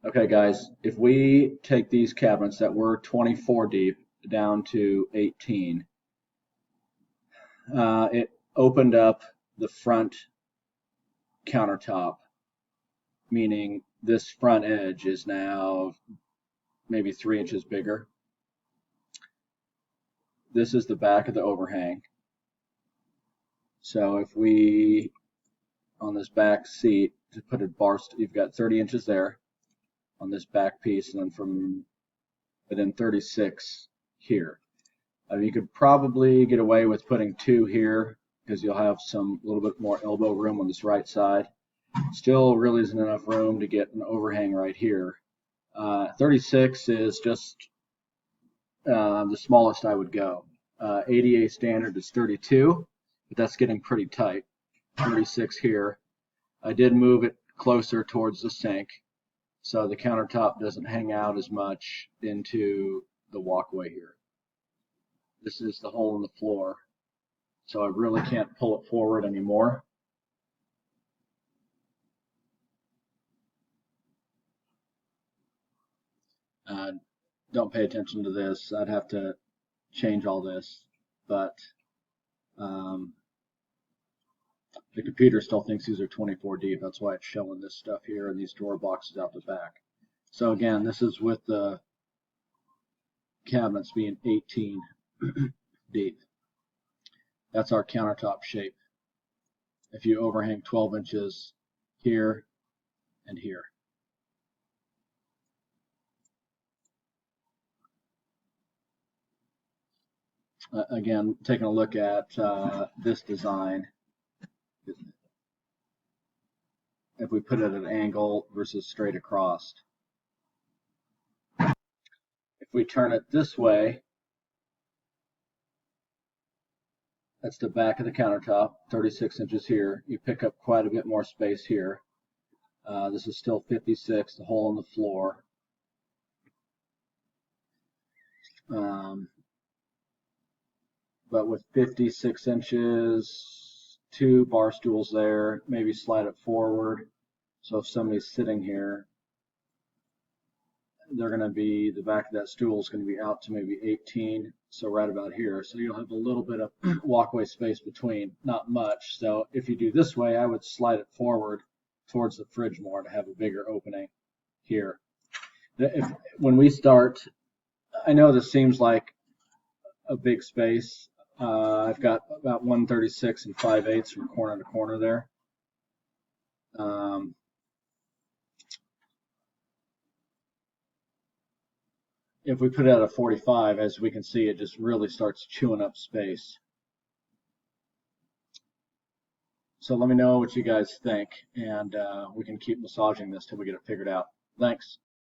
Okay, guys, if we take these cabinets that were 24 deep down to 18, it opened up the front countertop, meaning this front edge is now maybe 3 inches bigger. This is the back of the overhang. So if we, on this back seat, to put a bar, you've got 30 inches there on this back piece, and then from within 36 here. You could probably get away with putting 2 here because you'll have some a little bit more elbow room on this right side. Still really isn't enough room to get an overhang right here. 36 is just the smallest I would go. ADA standard is 32, but that's getting pretty tight. 36 here. I did move it closer towards the sink, so the countertop doesn't hang out as much into the walkway here. This is the hole in the floor, so I really can't pull it forward anymore. Don't pay attention to this. I'd have to change all this, but the computer still thinks these are 24 deep. That's why it's showing this stuff here and these drawer boxes out the back. So again, this is with the cabinets being 18 deep. That's our countertop shape. If you overhang 12 inches here and here. Again, taking a look at this design, if we put it at an angle versus straight across. If we turn it this way, that's the back of the countertop, 36 inches here. You pick up quite a bit more space here. This is still 56, the hole in the floor. But with 56 inches, 2 bar stools there, maybe slide it forward. So if somebody's sitting here, they're going to be, the back of that stool is going to be out to maybe 18, so right about here. So you'll have a little bit of walkway space between, not much. So if you do this way, I would slide it forward towards the fridge more to have a bigger opening here. When we start, I know this seems like a big space. I've got about 136 and 5/8 from corner to corner there. If we put it at a 45, as we can see, it just really starts chewing up space. So let me know what you guys think, and we can keep massaging this till we get it figured out. Thanks.